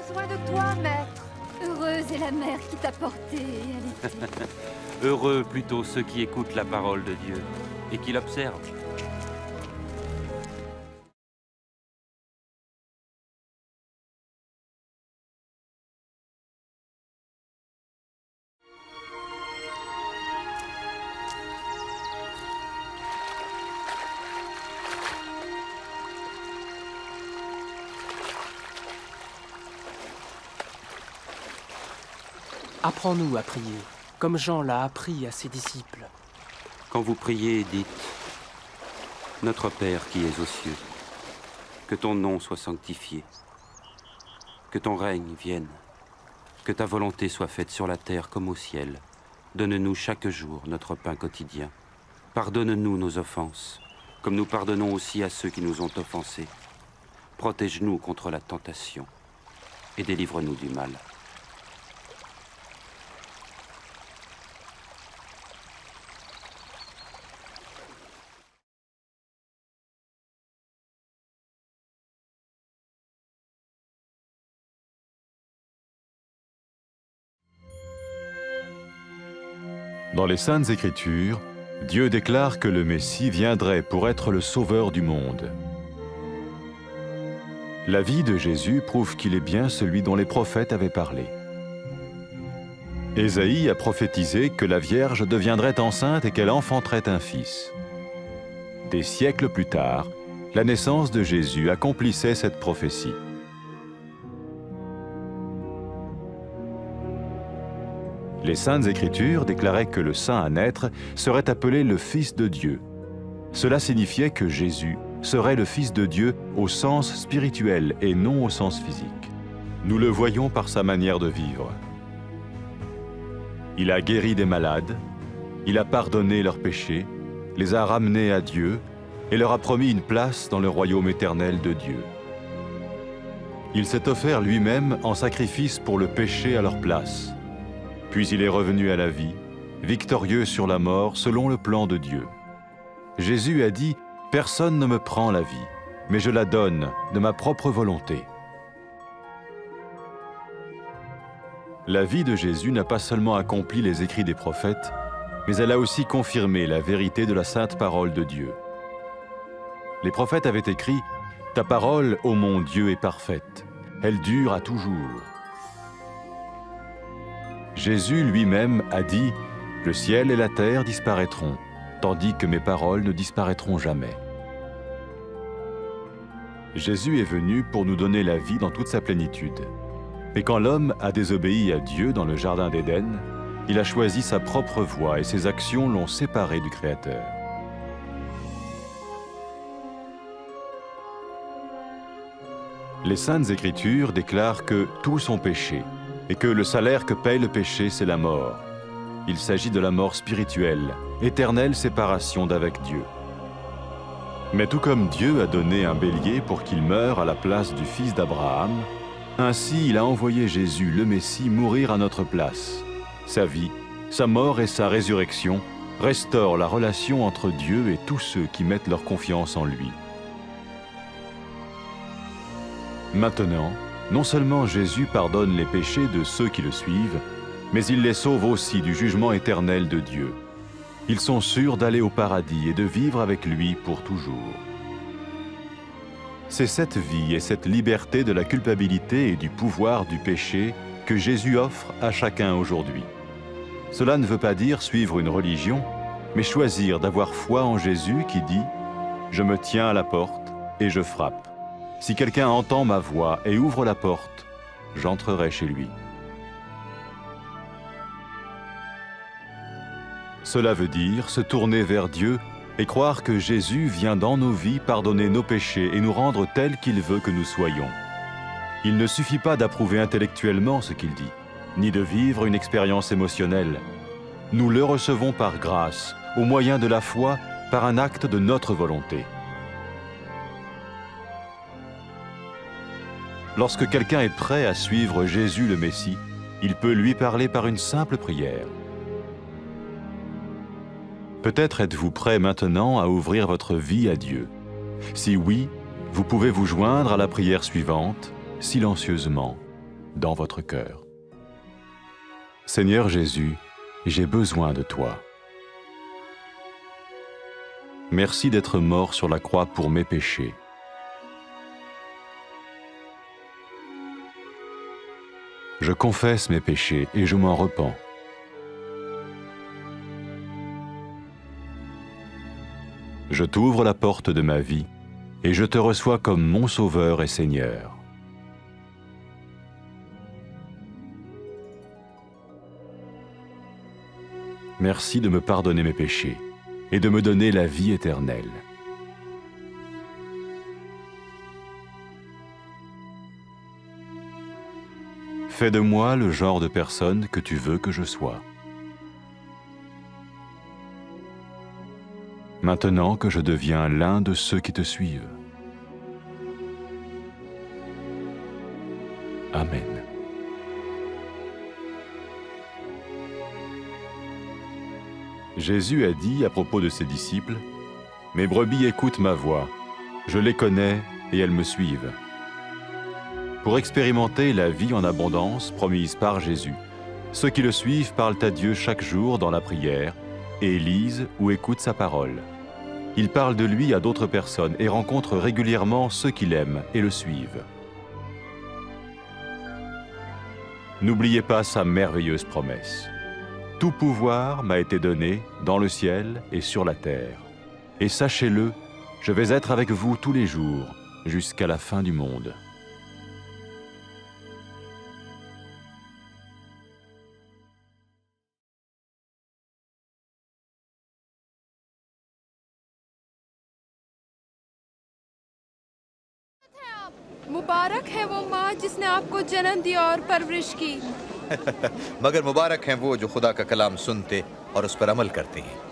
besoin de toi, maître. Heureuse est la mère qui t'a porté et allaitée. Heureux plutôt ceux qui écoutent la parole de Dieu et qui l'observent. Apprends-nous à prier, comme Jean l'a appris à ses disciples. Quand vous priez, dites « Notre Père qui es aux cieux, que ton nom soit sanctifié, que ton règne vienne, que ta volonté soit faite sur la terre comme au ciel. Donne-nous chaque jour notre pain quotidien. Pardonne-nous nos offenses, comme nous pardonnons aussi à ceux qui nous ont offensés. Protège-nous contre la tentation et délivre-nous du mal. » Dans les Saintes Écritures, Dieu déclare que le Messie viendrait pour être le sauveur du monde. La vie de Jésus prouve qu'il est bien celui dont les prophètes avaient parlé. Ésaïe a prophétisé que la Vierge deviendrait enceinte et qu'elle enfanterait un fils. Des siècles plus tard, la naissance de Jésus accomplissait cette prophétie. Les Saintes Écritures déclaraient que le saint à naître serait appelé le Fils de Dieu. Cela signifiait que Jésus serait le Fils de Dieu au sens spirituel et non au sens physique. Nous le voyons par sa manière de vivre. Il a guéri des malades, il a pardonné leurs péchés, les a ramenés à Dieu et leur a promis une place dans le royaume éternel de Dieu. Il s'est offert lui-même en sacrifice pour le péché à leur place. Puis il est revenu à la vie, victorieux sur la mort selon le plan de Dieu. Jésus a dit « Personne ne me prend la vie, mais je la donne de ma propre volonté. » La vie de Jésus n'a pas seulement accompli les écrits des prophètes, mais elle a aussi confirmé la vérité de la sainte parole de Dieu. Les prophètes avaient écrit « Ta parole, ô mon Dieu, est parfaite, elle dure à toujours. » Jésus lui-même a dit « Le ciel et la terre disparaîtront, tandis que mes paroles ne disparaîtront jamais. » Jésus est venu pour nous donner la vie dans toute sa plénitude. Mais quand l'homme a désobéi à Dieu dans le jardin d'Éden, il a choisi sa propre voie et ses actions l'ont séparé du Créateur. Les Saintes Écritures déclarent que tous ont péché et que le salaire que paye le péché, c'est la mort. Il s'agit de la mort spirituelle, éternelle séparation d'avec Dieu. Mais tout comme Dieu a donné un bélier pour qu'il meure à la place du fils d'Abraham, ainsi il a envoyé Jésus, le Messie, mourir à notre place. Sa vie, sa mort et sa résurrection restaurent la relation entre Dieu et tous ceux qui mettent leur confiance en lui. Maintenant, non seulement Jésus pardonne les péchés de ceux qui le suivent, mais il les sauve aussi du jugement éternel de Dieu. Ils sont sûrs d'aller au paradis et de vivre avec lui pour toujours. C'est cette vie et cette liberté de la culpabilité et du pouvoir du péché que Jésus offre à chacun aujourd'hui. Cela ne veut pas dire suivre une religion, mais choisir d'avoir foi en Jésus qui dit « Je me tiens à la porte et je frappe. Si quelqu'un entend ma voix et ouvre la porte, j'entrerai chez lui. » Cela veut dire se tourner vers Dieu et croire que Jésus vient dans nos vies pardonner nos péchés et nous rendre tels qu'il veut que nous soyons. Il ne suffit pas d'approuver intellectuellement ce qu'il dit, ni de vivre une expérience émotionnelle. Nous le recevons par grâce, au moyen de la foi, par un acte de notre volonté. Lorsque quelqu'un est prêt à suivre Jésus le Messie, il peut lui parler par une simple prière. Peut-être êtes-vous prêt maintenant à ouvrir votre vie à Dieu. Si oui, vous pouvez vous joindre à la prière suivante, silencieusement. dans votre cœur. Seigneur Jésus, j'ai besoin de toi. Merci d'être mort sur la croix pour mes péchés. Je confesse mes péchés et je m'en repens. Je t'ouvre la porte de ma vie et je te reçois comme mon Sauveur et Seigneur. Merci de me pardonner mes péchés et de me donner la vie éternelle. Fais de moi le genre de personne que tu veux que je sois. Maintenant que je deviens l'un de ceux qui te suivent. Amen. Jésus a dit à propos de ses disciples, « Mes brebis écoutent ma voix, je les connais et elles me suivent. » Pour expérimenter la vie en abondance promise par Jésus, ceux qui le suivent parlent à Dieu chaque jour dans la prière et lisent ou écoutent sa parole. Ils parlent de lui à d'autres personnes et rencontrent régulièrement ceux qui l'aiment et le suivent. N'oubliez pas sa merveilleuse promesse. Tout pouvoir m'a été donné dans le ciel et sur la terre. Et sachez-le, je vais être avec vous tous les jours, jusqu'à la fin du monde. मुबारक है वो माँ जिसने आपको जन्म दिया और परवरिश की। मगर मुबारक हैं वो जो खुदा का कलाम सुनते और उस पर अमल करते हैं।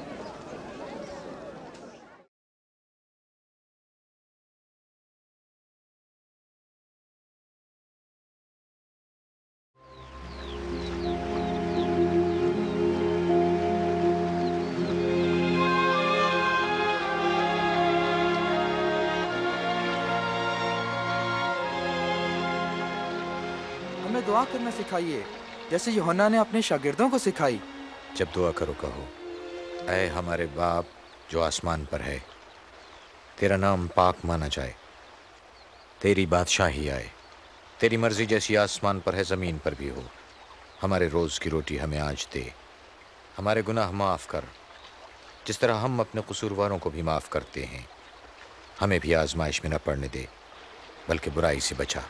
हमें दुआ करना सिखाइए जैसे यूहन्ना ने अपने शागिर्दों को सिखाई। जब दुआ करो कहो, ऐ हमारे बाप जो आसमान पर है, तेरा नाम पाक माना जाए, तेरी बादशाही आए, तेरी मर्जी जैसी आसमान पर है ज़मीन पर भी हो। हमारे रोज़ की रोटी हमें आज दे, हमारे गुनाह माफ़ कर जिस तरह हम अपने कसूरवारों को भी माफ़ करते हैं। हमें भी आजमाइश में न पड़ने दे बल्कि बुराई से बचा।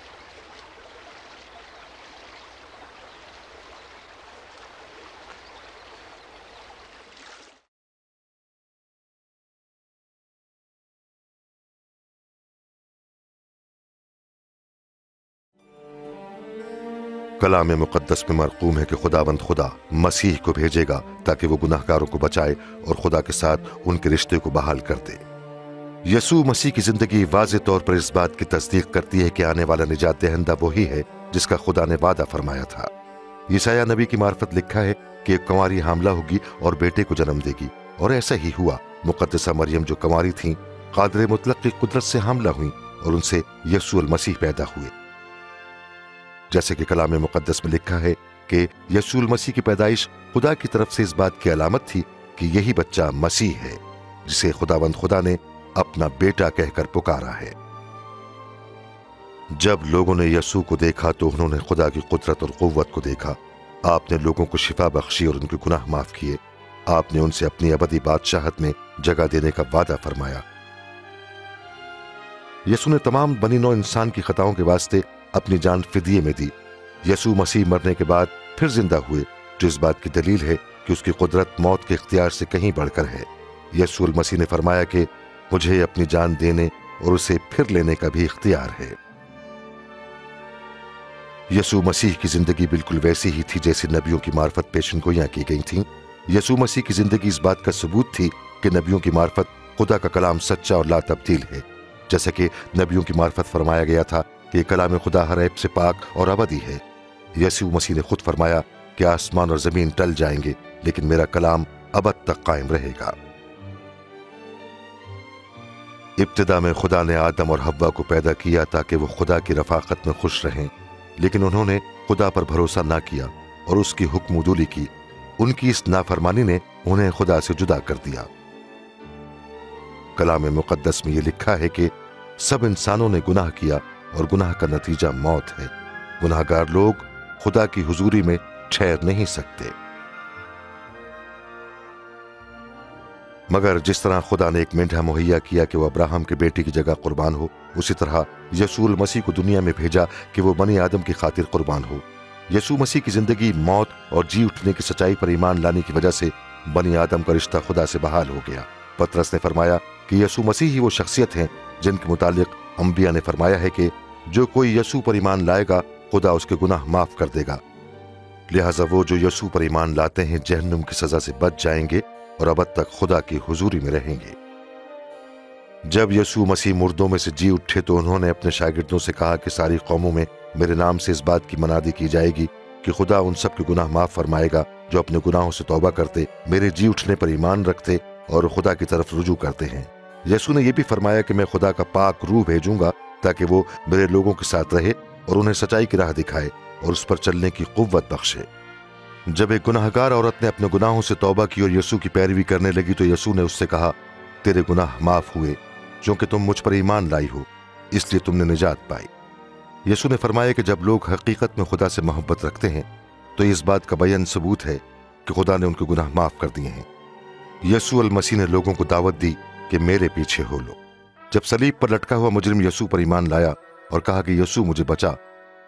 कलाम मुक़द्दस में मरक़ूम है कि खुदावंद खुदा मसीह को भेजेगा ताकि वो गुनाहगारों को बचाए और खुदा के साथ उनके रिश्ते को बहाल कर दे। यसू मसीह की ज़िंदगी वाज़े तौर पर इस बात की तस्दीक करती है कि आने वाला निजात दहिंदा वही है जिसका खुदा ने वादा फरमाया था। यशायाह नबी की मार्फत लिखा है कि एक कंवारी हामला होगी और बेटे को जन्म देगी, और ऐसा ही हुआ। मुक़द्दसा मरियम जो कंवारी थीं, क़ादिर मुतलक की कुदरत से हामला हुई और उनसे यसू अल मसीह पैदा हुए। जैसे कि कलाम मुक़द्दस में लिखा है कि यसू अल मसीह की पैदाइश खुदा की तरफ से इस बात की अलामत थी कि यही बच्चा मसीह है जिसे खुदावंद खुदा ने अपना बेटा कहकर पुकारा है। जब लोगों ने यसू को देखा तो उन्होंने खुदा की कुदरत और क़ुव्वत को देखा। आपने लोगों को शिफा बख्शी और उनके गुनाह माफ किए। आपने उनसे अपनी अबदी बादशाहत में जगह देने का वादा फरमाया। यसू ने तमाम बनी नौ इंसान की खताओं के वास्ते अपनी जान फिदिये में दी। यसू मसीह मरने के बाद फिर जिंदा हुए, जो इस बात की दलील है कि उसकी कुदरत मौत के इख्तियार से कहीं बढ़कर है। यसू अल मसीह ने फरमाया कि मुझे अपनी जान देने और उसे फिर लेने का भी इख्तियार है। यसू मसीह की जिंदगी बिल्कुल वैसी ही थी जैसी नबियों की मार्फत पेशनगोइयां की गई थीं। यसू मसीह की जिंदगी इस बात का सबूत थी कि नबियों की मार्फत खुदा का कलाम सच्चा और ला तब्दील है। जैसा कि नबियों की मार्फत फरमाया गया था कि कलाम खुदा हर ऐब से पाक और अबदी है। यसू मसीह ने खुद फरमाया कि आसमान और जमीन टल जाएंगे लेकिन मेरा कलाम अबद तक कायम रहेगा। इब्तिदा में खुदा ने आदम और हव्वा को पैदा किया ताकि वो खुदा की रफाकत में खुश रहें, लेकिन उन्होंने खुदा पर भरोसा ना किया और उसकी हुक्मदूली की, उनकी इस नाफरमानी ने उन्हें खुदा से जुदा कर दिया। कलाम मुकद्दस में यह लिखा है कि सब इंसानों ने गुनाह किया और गुनाह का नतीजा मौत है। गुनाहगार लोग खुदा की हुजूरी में ठहर नहीं सकते। मगर जिस तरह खुदा ने एक मेंढा मुहैया किया कि वह अब्राहम के बेटे की जगह कुर्बान हो, उसी तरह यसूल मसीह को दुनिया में भेजा कि वो बनी आदम की खातिर कुर्बान हो। यसू मसीह की जिंदगी मौत और जी उठने की सच्चाई पर ईमान लाने की वजह से बनी आदम का रिश्ता खुदा से बहाल हो गया। पतरस ने फरमाया कि यसू मसीह ही वो शख्सियत हैं जिनके मुतालिक अंबिया ने फरमाया है कि जो कोई यसू पर ईमान लाएगा खुदा उसके गुनाह माफ कर देगा। लिहाजा वो जो यसू पर ईमान लाते हैं जहन्नुम की सजा से बच जाएंगे और अबद तक खुदा की हुजूरी में रहेंगे। जब यसू मसीह मुर्दों में से जी उठे तो उन्होंने अपने शागिर्दों से कहा कि सारी कौमों में मेरे नाम से इस बात की मनादी की जाएगी कि खुदा उन सब के गुनाह माफ फरमाएगा जो अपने गुनाहों से तौबा करते, मेरे जी उठने पर ईमान रखते और खुदा की तरफ रुजू करते हैं। यसू ने यह भी फरमाया कि मैं खुदा का पाक रूह भेजूंगा ताकि वो मेरे लोगों के साथ रहे और उन्हें सच्चाई की राह दिखाए और उस पर चलने की कुव्वत बख्शे। जब एक गुनाहगार औरत ने अपने गुनाहों से तौबा की और यसू की पैरवी करने लगी तो यसू ने उससे कहा, तेरे गुनाह माफ हुए क्योंकि तुम मुझ पर ईमान लाई हो, इसलिए तुमने निजात पाई। यसू ने फरमाया कि जब लोग हकीकत में खुदा से मोहब्बत रखते हैं तो इस बात का बयान सबूत है कि खुदा ने उनके गुनाह माफ कर दिए हैं। यसू अल मसीह ने लोगों को दावत दी कि मेरे पीछे हो लो। जब सलीब पर लटका हुआ मुजरिम यसू पर ईमान लाया और कहा कि यसू मुझे बचा,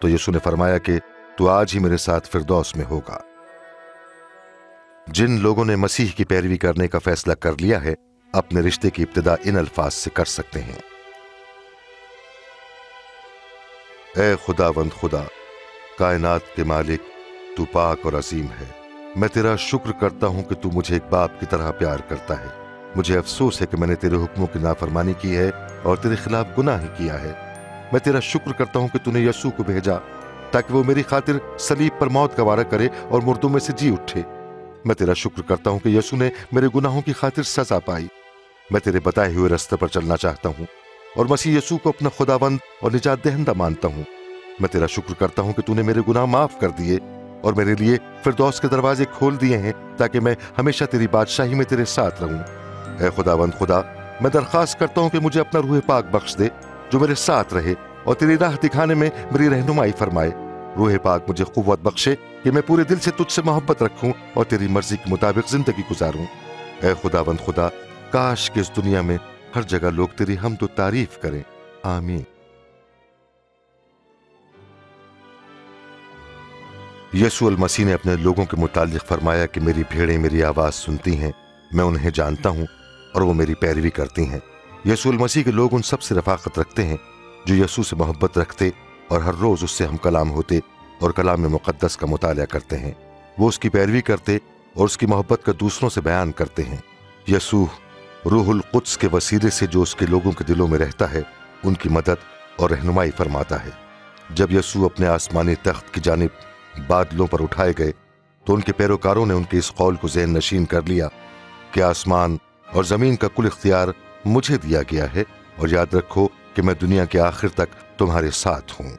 तो यसू ने फरमाया कि तू आज ही मेरे साथ फिरदौस में होगा। जिन लोगों ने मसीह की पैरवी करने का फैसला कर लिया है अपने रिश्ते की इब्तिदा इन अल्फाज से कर सकते हैं, ए खुदावंद खुदा, कायनात के मालिक, तू पाक और अजीम है। मैं तेरा शुक्र करता हूं कि तू मुझे एक बाप की तरह प्यार करता है। मुझे अफसोस है कि मैंने तेरे हुक्मों की नाफरमानी की है और तेरे खिलाफ गुनाह ही किया है। मैं तेरा शुक्र करता हूं कि तूने यसू को भेजा ताकि वो मेरी खातिर सलीब पर मौत का वारा करे और मुर्दों में से जी उठे। मैं तेरा शुक्र करता हूं कि यसू ने मेरे गुनाहों की खातिर सजा पाई। मैं तेरे बताए हुए रास्ते पर चलना चाहता हूं और मसीह यसू को अपना खुदावंद और निजात दहिंदा मानता हूं। मैं तेरा शुक्र करता हूं कि तूने मेरे गुनाह माफ कर दिए और मेरे लिए फिरदौस के दरवाजे खोल दिए हैं ताकि मैं हमेशा तेरी बादशाही में तेरे साथ रहूं। ऐ खुदावंद खुदा, मैं दरख्वास्त करता हूं कि मुझे अपना रूह पाक बख्श दे जो मेरे साथ रहे और तेरी राह दिखाने में मेरी रहनुमाई फरमाए। रूह पाक मुझे कुव्वत बख्शे कि मैं पूरे दिल से तुझसे मोहब्बत रखूं और तेरी मर्जी के मुताबिक जिंदगी गुजारूं। ऐ खुदावंद खुदा, काश कि इस दुनिया में हर जगह लोग तेरी हमद व तारीफ करें। आमीन। यसू अल मसीह ने अपने लोगों के मुतालिक फरमाया कि मेरी भेड़ें मेरी आवाज सुनती हैं, मैं उन्हें जानता हूं और वो मेरी पैरवी करती हैं। यसू अल मसीह के लोग उन सब से रफाकत रखते हैं जो यसू से मोहब्बत रखते और हर रोज उससे हम कलाम होते और कलाम में मुकद्दस का मुताला करते हैं। वो उसकी पैरवी करते और उसकी मोहब्बत का दूसरों से बयान करते हैं। यसू रूहुल कुद्स के वसीले से जो उसके लोगों के दिलों में रहता है उनकी मदद और रहनुमाई फरमाता है। जब यसू अपने आसमानी तख्त की जानिब बादलों पर उठाए गए तो उनके पैरोकारों ने उनके इस कौल को ज़हन नशीन कर लिया कि आसमान और जमीन का कुल इख्तियार मुझे दिया गया है और याद रखो कि मैं दुनिया के आखिर तक तुम्हारे साथ हूं।